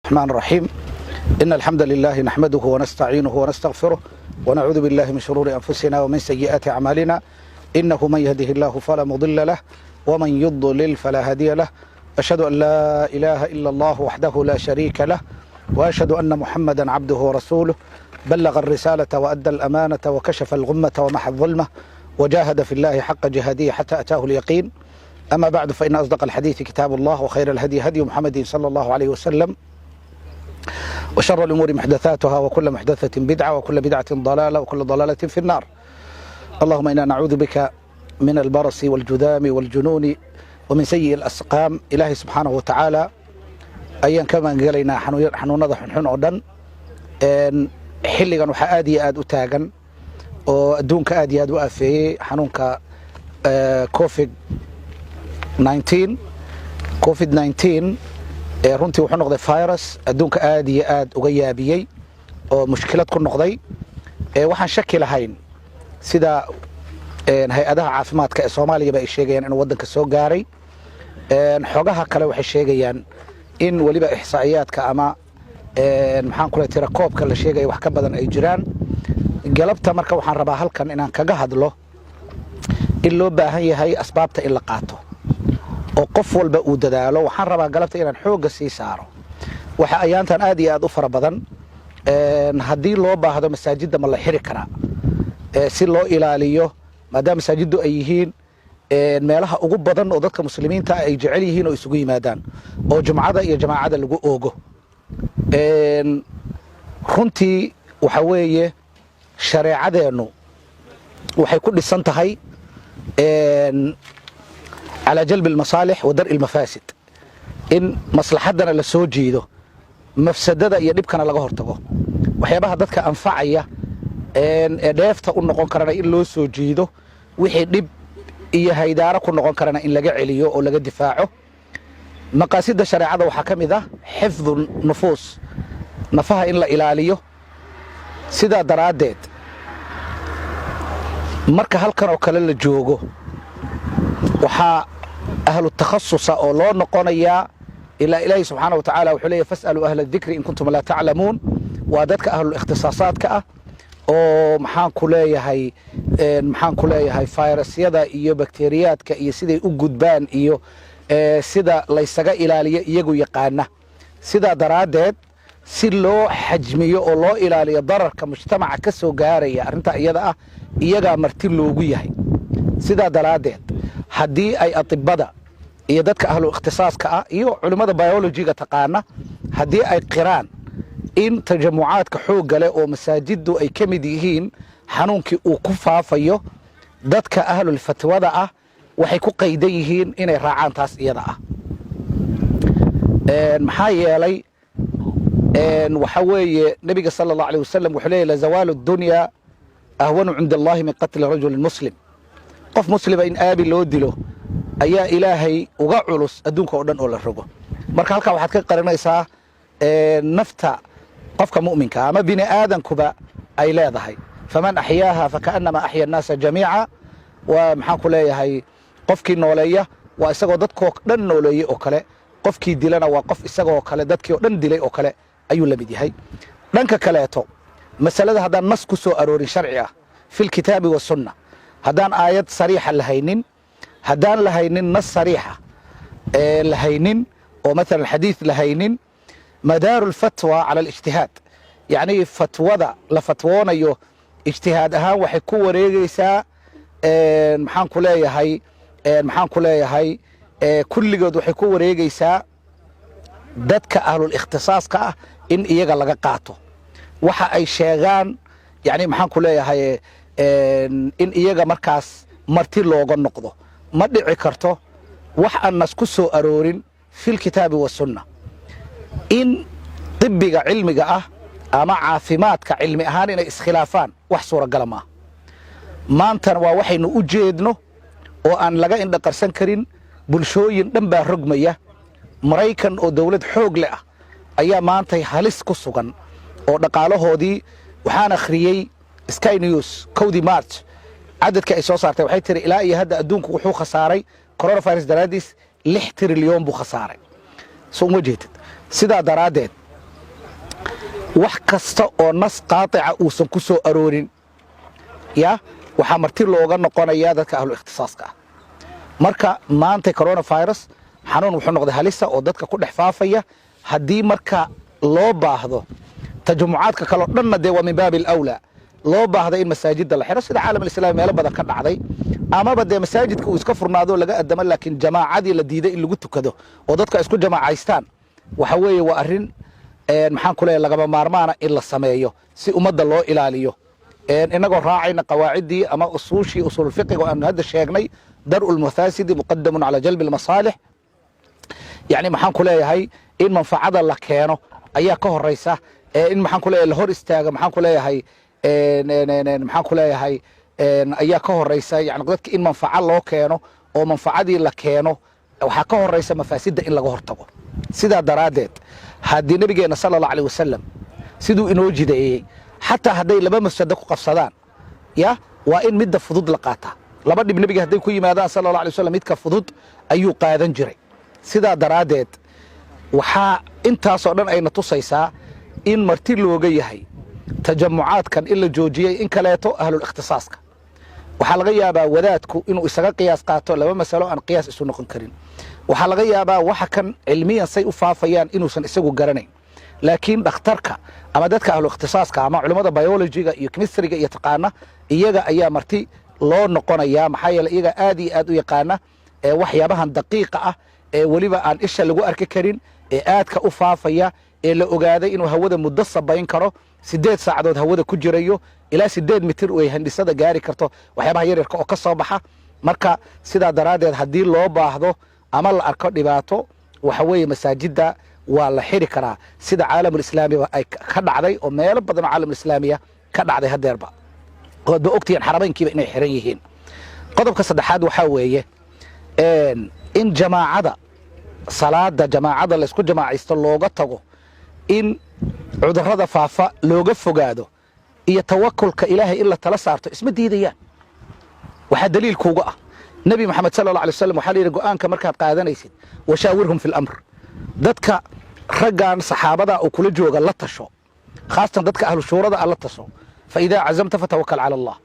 الرحمن الرحيم إن الحمد لله نحمده ونستعينه ونستغفره ونعوذ بالله من شرور أنفسنا ومن سيئات أعمالنا إنه من يهده الله فلا مضل له ومن يضلل فلا هادي له أشهد أن لا إله إلا الله وحده لا شريك له وأشهد أن محمدا عبده ورسوله بلغ الرسالة وأدى الأمانة وكشف الغمة ومحى الظلمة وجاهد في الله حق جهاده حتى أتاه اليقين. أما بعد فإن أصدق الحديث كتاب الله وخير الهدي هدي محمد صلى الله عليه وسلم وشر الأمور محدثاتها وكل محدثة بدعة وكل بدعة ضلالة وكل ضلالة في النار. اللهم إنا نعوذ بك من البرص والجذام والجنون ومن سيء الأسقام. إلهي سبحانه وتعالى أيان كما قالينا حنونada xunxun oo dhan xilligan waxa aad iyo aad u taagan oo adduunka aad iyo aad u afeeyay xanuunka COVID-19 runtii wuxuu noqday virus adduunka aad iyo aad uga yaabiyay oo mushkilad ku noqday waxaan shaki lahayn sida hay-adaha caafimaadka ee Soomaaliya ay sheegayaan in wadanka soo gaaray xogaha kale waxay sheegayaan in waliba ihsaa'iyaadka ama maxaan kula tira koobka la sheegay wax ka badan ay jiraan. galabta marka waxaan rabaa halkan inaan kaga hadlo in loo baahan yahay asbaabta in la qaato oo qof walba uu dadaalo. waxaan rabaa galabta inaan xooga sii saaro waxa ayaantan aad iyo aad u fara badan haddii loo baahdo masaajidda ma la xiri karaa si loo ilaaliyo maadaama masaajiddu ay yihiin meelaha ugu badan oo dadka muslimiinta ay jecel yihiin oo isugu yimaadaan oo jumcada iyo jamaacada lagu oogo. runtii waxa weeye shareecadeenu waxay ku dhisan tahay على جلب المصالح ودرء المفاسد إن مصلحتنا لسoo jiido mafsadada iyo dhibkana laga hortago waxyaabaha dadka anfacaya dheefta u noqon karana in loo soo jiido wixii dhib iyo haydaaro ku noqon karana in laga celiyo oo laga difaaco. maqaasida shariicada waxa kamid ah xifdhu nufuus nafaha in la ilaaliyo. sida daraadeed marka halkan oo kale la joogo waxa ahlu takhassus oo loo noqonaya ila ilaahi subhanahu wa ta'ala wuxuu leeyahay fas'alu ahla dhikri in kuntum la ta'lamun wa dadka ahlu ikhtisaasaadka ah oo maxaan ku leeyahay fayrasyada iyo bakteeriyaadka iyo siday u gudbaan iyo sida la isaga ilaaliyo iyagu yaqaana. sida daraadeed si loo xajmiyo oo loo ilaaliyo dararka mujtamaca ka soo gaaraya arinta iyada ah iyaga marti loogu yahay. sida daraadeed haddii ay atibada iyo dadka ahlu ikhtisaaska ah iyo culimada biology-ga taqaana haddii ay qiraan in tajamucaadka xoogga leh oo masaajiddu ay ka mid yihiin xanuunkii uu ku faafayo dadka ahlul fatwada ah waxay ku qaydan yihiin inay raacaan taas iyada ah. maxaa yeelay waxa weeye nabiga sallallahu alayhi wasallam wuxuu leeyahay la zawaalu dunya ahwanu inda allahi min qatli rajulin muslim. qof muslima in aabi loo dilo ayaa ilaahay uga culus adduunka oo dhan oo la rogo. marka halka waxaad ka qarinaysaa nafta qofka mu'minka ama bini aadankuba ay leedahay faman ahyaaha fakaannama ahya an-naasa jamii'a wa maxaan ku leeyahay qofkii nooleeya waa isagoo dadkoo dhan nooleeyay oo kale qofkii dilana waa qof isagoo kale dadkii oo dhan dilay oo kale ayuu la mid yahay. dhanka kaleeto masalada haddaan nas ku soo aroorin sharci ah fil kitaabi wa sunna haddaan aayad sariixa lahaynin haddaan lahaynin nas sariixa lahaynin oo مثلا xadiid lahaynin madaaru lfatwa cala alijtihaad yacni fatwada la fatwoonayo ijtihaad ahaan waxay ku wareegaysaa maxaan ku leeyahay kulligood waxay ku wareegaysaa dadka ahlul ikhtisaaska ah in iyaga laga qaato waxa ay sheegaan yani maxaan ku leeyahay in iyaga markaas marti looga noqdo. ma dhici karto wax aan nas ku soo aroorin fil kitaabi wa sunna in tibbiga cilmiga ah ama caafimaadka cilmi ahaan inay iskhilaafaan wax suuragal ma. maantana waa waxaynu u jeedno oo aan laga indhaqarsan karin. bulshooyin dhan baa rogmaya. maraykan oo dawlad xoog leh ah ayaa maanta halis ku sugan oo dhaqaalahoodii waxaan akhriyay Sky News kowdii March cadadka ay soo saartay waxay tiri ilaa iyo hadda adduunku wuxuu khasaaray coronavirus daraadiis 6 trilyan buu khasaaray. soo ma jeedid sidaa daraadeed wax kasta oo nas qaatica uusan ku soo aroorin ya waxaa marti looga noqonayaa dadka ahlu ikhtisaaska ah marka maanta coronavirus xanuun wuxuu noqday halisa oo dadka ku dhex faafaya haddii marka loo baahdo tajammucaadka kaloo dhanna dee waa min baabi alawlaa loo baahda in masaajidda la xiro sida caalam alislaami meelo badan ka dhacday amaba dee masaajidka uu iska furnaado laga addamo laakiin jamaacadii la diiday in lagu tukado oo dadka isku jamaacaystaan waxa weeye waa arrin maxaan ku leeyahay lagama maarmaana in la sameeyo si ummadda loo ilaaliyo inagoo raacayna qawaaciddii ama usuushii usuulfiqiga oo aanu hadda sheegnay dar'u lmafaasidi muqadamun calaa jalbi almasaalix yacni maxaan ku leeyahay in manfacada la keeno ayaa ka horaysa in maxaan ku leeyahay la hor istaaga maxaan ku leeyahay maxaan ku leeyahay ayaa ka horaysa yani dadka in manfaco loo keeno oo manfacadii la keeno waxaa ka horaysa mafaasidda in laga hortago sidaa daraaddeed haddii nabigeenna sala allahu alayh wasalam siduu inoo jideeyey xataa hadday laba mafsado ku qabsadaan ya waa in midda fudud la qaataa laba dhib nebiga hadday ku yimaadaan sala allahu alay wasallam midka fudud ayuu qaadan jiray sidaa daraaddeed waxaa intaasoo dhan ayna tusaysaa in marti looga yahay tajammucaadkan in la joojiyey in kaleeto ahlulikhtisaaska waxaa laga yaabaa wadaadku inuu isaga qiyaas qaato laba masalo aan qiyaas isu noqon karin waxaa laga yaabaa waxa kan cilmiyan say u faafayaan inuusan isagu garanayn laakiin dhakhtarka ama dadka ahlu ikhtisaaska ama culimmada biologiga iyo chemistryga iyo taqaana iyaga ayaa marti loo noqonayaa maxaa yeele iyaga aad iyo aad u yaqaana waxyaabahan daqiiqa ah ee weliba aan isha lagu arki karin ee aadka u faafaya ee la ogaaday inuu hawada muddo sabayn karo 8 saacadood hawada ku jirayo ilaa 8 mitir ay handhisada gaari karto waxyaabaha yaryarka oo ka soo baxa marka sidaa daraaddeed haddii loo baahdo ama la arko dhibaato waxa weeye masaajidda waa la xiri karaa sida caalamulislaamiba ay ka dhacday oo meelo badan oo caalamulislaamiya ka dhacday haddeerba oodba ogtihiin xarabaynkiiba inay xiran yihiin qodobka saddexaad waxaa weeye in jamaacada salaada jamaacada laysku jamaacaysto looga tago in cudurrada faafa looga fogaado iyo tawakulka ilaahay in la tala saarto isma diidayaan waxaa daliilkuuga ah nebi moxamed sala allah alay wasalam waxaa la yidhi go'aanka markaad qaadanaysid washaawirhum fi lamr dadka raggan saxaabada oo kula jooga la tasho khaasatan dadka ahlu shuurada ah la tasho fa idaa cazamta fatawakal cala allah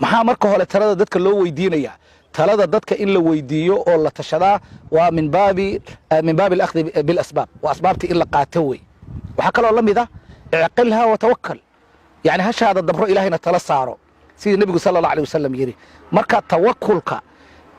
maxaa marka hore talada dadka loo weydiinayaa talada dadka in la weydiiyo oo la tashadaa waa min baabi alakhdi bilasbaab waa asbaabtii in la qaato wey waxaa kaloo la mid ah icqilha watawakal yani hashaada dabro ilaahayna tala saaro sidii nebigu sala allah alay wasalam yidhi marka tawakulka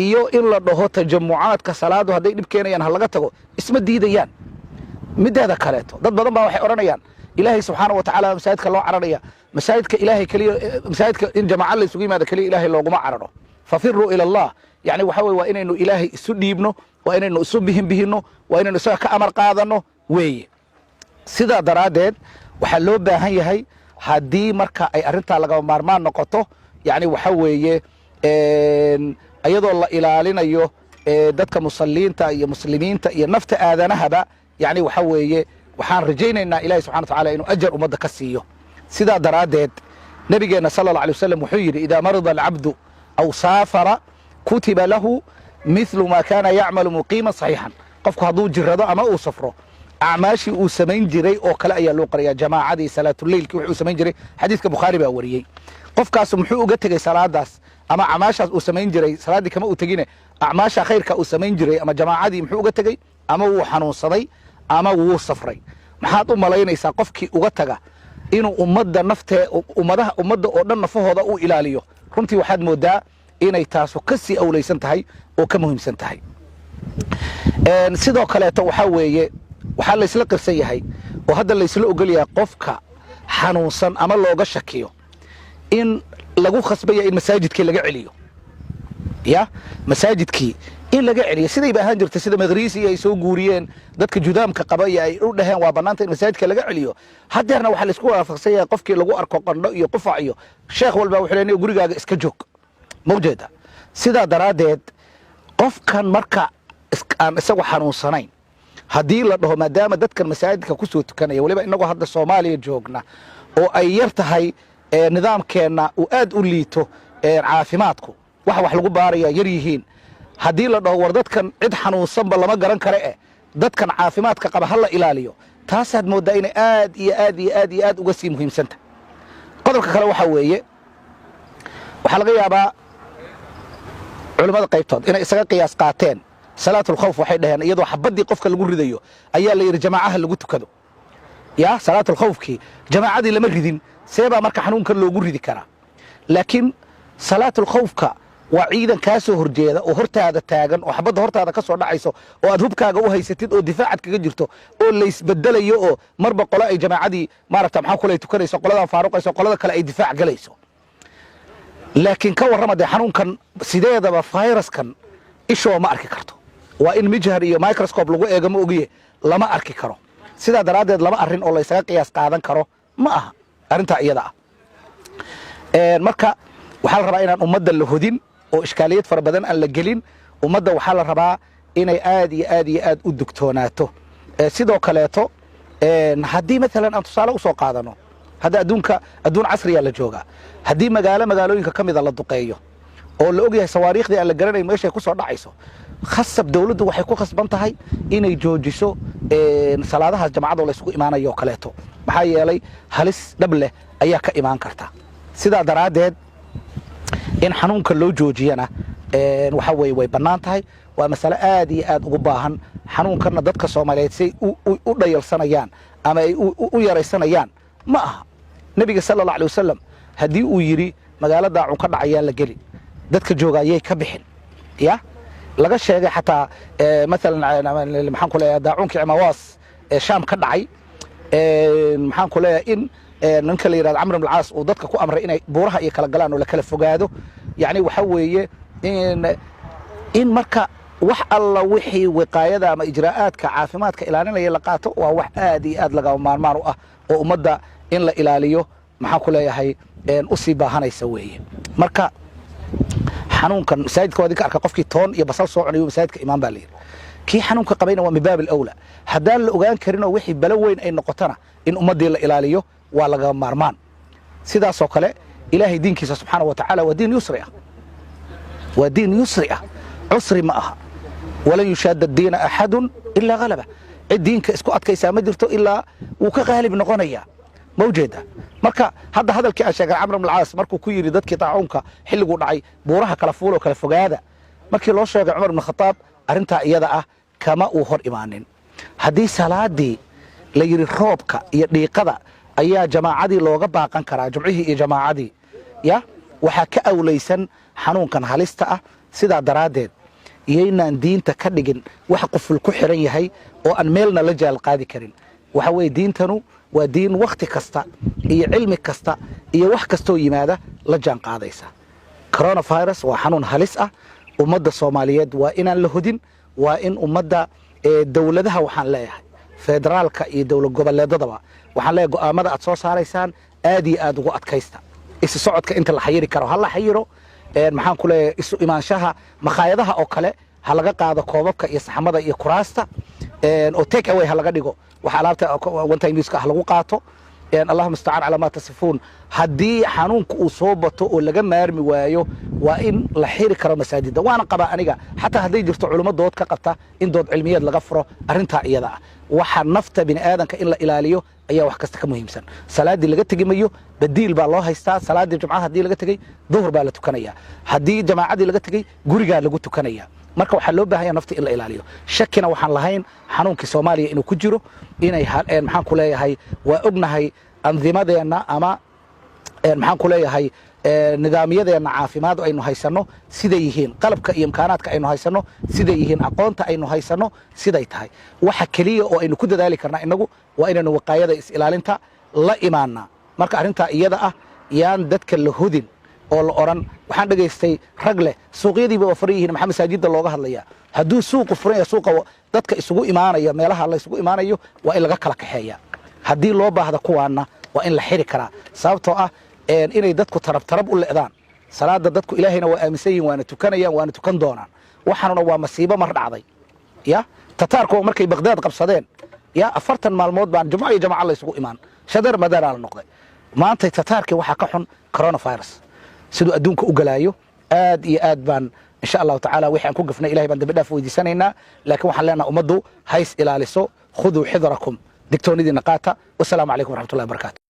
iyo in la dhaho tajammucaadka salaadu hadday dhib keenayaan ha laga tago isma diidayaan mideeda kaleeto dad badan baa waxay odhanayaan ilaahay subxaana wa tacaala masaajidka loo cararaya masaajidka ilaahay keliya masaajidka in jamaaca la isugu yimaado keliya ilaahay looguma cararo fafiruu ila allah yani waxa weye waa inaynu ilaahay isu dhiibno waa inaynu isu bihinbihinno waa inaynu isaga ka amar qaadanno weeye sidaa daraaddeed waxaa loo baahan yahay haddii marka ay arrintaa lagama maarmaan noqoto yani waxa weeye iyadoo la ilaalinayo dadka musalliinta iyo muslimiinta iyo nafta aadanahaba yani waxa weeye waxaan rajaynaynaa ilahi subxana wa tacaala inuu ajar ummadda ka siiyo sidaa daraaddeed nebigeenna sala allah alay wasalam wuxuu yidhi idaa marida alcabdu aw saafara kutiba lahu mithlu ma kaana yacmalu muqiiman saxiixan qofku hadduu jirado ama uu safro acmaashii uu samayn jiray oo kale ayaa loo qorayaa jamaacadii salaatuleylkii wuxuu samayn jiray xadiidka bukhaari baa wariyey qofkaas muxuu uga tegey salaadaas ama acmaashaas uu samayn jiray salaaddii kama uu tegine acmaasha khayrka uu samayn jiray ama jamaacadii muxuu uga tegey ama wuu xanuunsaday ama wuu safray maxaad u malaynaysaa qofkii uga taga inuu ummadda ummadda oo dhan nafahooda u ilaaliyo runtii waxaad moodaa inay taasu ka sii awlaysan tahay oo ka muhiimsan tahay sidoo kaleeto waxaa weeye waxaa laysla qirsan yahay oo hadda laysla ogol yahay qofka xanuunsan ama looga shakiyo in lagu khasbaya in masaajidkii laga celiyo ya masaajidkii in laga celiyo sidayba ahaan jirtay sida magriisi ay soo guuriyeen dadka judaamka qaba iyo ay u dhaheen waa bannaanta in masaajidka laga celiyo haddeerna waxaa laysku waafaqsan yahay qofkii lagu arko qandho iyo qufac iyo sheekh walba wuxuu leeyahay gurigaaga iska joog mawjeeda sidaa daraaddeed qofkan marka aan isagu xanuunsanayn haddii la dhaho maadaama dadkan masaajidka ku soo tukanaya weliba inagoo hadda soomaaliya joogna oo ay yar tahay nidaamkeenna uu aad u liito caafimaadku wax lagu baaraya yar yihiin haddii la dhaho war dadkan cid xanuunsanba lama garan kare dadkan caafimaadka qaba ha la ilaaliyo taasaad mooddaa inay aad iyo aad iyo aad iyo aad uga sii muhiimsanta. qodobka kale waxaa weeye waxaa laga yaabaa culimmada qaybtood inay isaga qiyaas qaateen salaatul khawf. waxay dhaheen iyadoo xabaddii qofka lagu ridayo ayaa la yidhi jamaacaha lagu tukado. yaa salaatul khawfkii jamaacadii lama ridin, see baa marka xanuunkan loogu ridi karaa? laakiin salaatul khawfka waa ciidan kaa soo horjeeda oo hortaada taagan oo xabadda hortaada ka soo dhacayso oo aad hubkaaga u haysatid oo difaacad kaga jirto oo laysbedelayo oo marba qolo ay jamaacadii maaragta maxaa kule tukanayso, qoladan faaruqayso, qolada kale ay difaac galayso. laakiin ka warrama dee xanuunkan sideedaba fayraskan ishoo ma arki karto. waa in mijhar iyo microscope lagu eega ma ogiye lama arki karo. sidaa daraaddeed laba arrin oo laysaga qiyaas qaadan karo ma aha arrintaa iyada ah. marka waxaa la rabaa inaan ummadda la hodin oo ishkaaliyad fara badan aan la gelin. ummadda waxaa la rabaa inay aad iyo aad iyo aad u dugtoonaato. sidoo kaleeto haddii maalan aan tusaale u soo qaadano, hadda adduun casriyaa la joogaa. haddii magaalooyinka ka mida la duqeeyo oo la ogyahay sawaariikhdii aan la garanayn meeshay ku soo dhacayso, khasab dawladdu waxay ku khasban tahay inay joojiso salaadahaas jamacadoo laysugu imaanayo oo kaleeto. maxaa yeelay halis dhab leh ayaa ka imaan karta. sidaa daraaddeed in xanuunka loo joojiyana waxa weeye way bannaan tahay. waa masale aad iyo aad ugu baahan. xanuunkanna dadka soomaaliyeed say u dhayalsanayaan ama ay u yaraysanayaan ma aha. nebiga sala allah alay wasalam haddii uu yidhi magaalo daacun ka dhacayaa la geli, dadka joogayay ka bixin. ya laga sheegay xataa maalan maxaan ku leeyahay daacuunkii cimawaas ee shaam ka dhacay, maxaan ku leeyahay in ninka la yidhahdo camr ibn alcaas uu dadka ku amray inay buuraha iyo kala galaan oo la kala fogaado. yacni waxa weeye in marka wax alla wixii wiqaayada ama ijraa'aadka caafimaadka ilaalinaya la qaato waa wax aad iyo aad lagama maarmaan u ah oo ummadda in la ilaaliyo maxaan ku leeyahay u sii baahanaysa weeye. marka xanuunkan masaajidka waa idinka arka qofkii toon iyo basal soo cunayo masaajidka imaan baa la yidhi. kii xanuunka qabayna waa min baab alawla. haddaan la ogaan karinoo wixii balo weyn ay noqotona in ummaddii la ilaaliyo waa laga maarmaan. sidaasoo kale ilaahay diinkiisa subxaanahu wa tacaala waa diin yusri ah. waa diin yusri ah, cusri ma aha. walan yushaada diina axadun ilaa halaba. cid diinka isku adkaysaa ma jirto ilaa wuu ka qaalib noqonayaa. ma ujeeda? marka hadda hadalkii aan sheegay camr ibn alcaas markuu ku yidhi dadkii daacuunka xilliguu dhacay buuraha kala fuuloo kala fogaada, markii loo sheegay cumar ibn khataab arrintaa iyada ah kama uu hor imaanin. haddii salaadii la yidhi roobka iyo dhiiqada ayaa jamaacadii looga baaqan karaa, jumcihii iyo jamaacadii, ya waxaa ka awlaysan xanuunkan halista ah. sidaa daraaddeed iyaynaan diinta ka dhigin wax quful ku xiran yahay oo aan meelna la jaal qaadi karin. waxa weeye diintanu waa diin wakhti kasta iyo cilmi kasta iyo wax kastoo yimaada la jaan qaadaysa. coronavirus waa xanuun halis ah. ummadda soomaaliyeed waa inaan la hodin. waa in ummadda dawladaha waxaan leeyahay federaalka iyo dowlad goboleedadaba waxaan leeyahay go'aamada aad soo saaraysaan aad iyo aad ugu adkaysta. isi socodka inta la xayiri karo ha la xayiro. maxaan ku leeyahay isu imaanshaha makhaayadaha oo kale ha laga qaado koobabka iyo saxamada iyo kuraasta oo take away ha laga dhigo. waxa alaabta one time use ha lagu qaato. allahumma musta'an ala ma tasifuun. haddii xanuunku uu soo bato oo laga maarmi waayo waa in la xiri karo masaajidda. waana qabaa aniga xataa hadday jirto culimo dood ka qabta in dood cilmiyeed laga furo arrintaa iyada ah. waxa nafta bini aadanka in la ilaaliyo ayaa wax kasta ka muhiimsan. salaaddii laga tegi mayo badiil baa loo haystaa. salaaddii jumcaha haddii laga tegey duhur baa la tukanaya. haddii jamaacadii laga tegey gurigaa lagu tukanaya. marka waxaa loo baahanya nafta in la ilaaliyo. shakina waxaan lahayn xanuunkii soomaaliya inuu ku jiro inay maxaan ku leeyahay waa ognahay andimadeenna ama maxaan ku leeyahay nidaamyadeenna caafimaad aynu haysanno siday yihiin, qalabka iyo imkaanaadka aynu haysanno siday yihiin, aqoonta aynu haysanno siday tahay. waxa keliya oo aynu ku dadaali karnaa inagu waa inaynu waqaayada is-ilaalinta la imaannaa. marka arrintaa iyada ah yaan dadka la hodin oo la odhan. waxaan dhegaystay rag leh suuqyadiiba waa furan yihiin, maxaa masaajidda looga hadlayaa? hadduu suuqu furan yahay, suuqa dadka isugu imaanaya meelaha la isugu imaanayo waa in laga kala kaxeeya. haddii loo baahda kuwaanna waa in la xiri karaa. sababtoo ah inay dadku tarab u le'daan. salaada dadku ilaahayna waa aaminsan yihin, waana tukanayaan, waana tukan doonaan. waxaanuna waa masiibo mar dhacday. ya tataarku markay baqdaad qabsadeen, ya 40 maalmood baan jumco iyo jamaca la isugu imaan. shadar madaara la noqday. maantay tataarkii waxaa ka xun coronavirus siduu adduunka u galaayo. aad iyo aad baan insha allahu tacaala wixii aan ku gafnay ilahay baan dambi dhaaf weydiisanaynaa. laakiin waxaan leenahay ummaddu hays ilaaliso. khuduu xidrakum digtoonidiina qaata wasalaamu calaykum waraxmatullahi wabarakaatu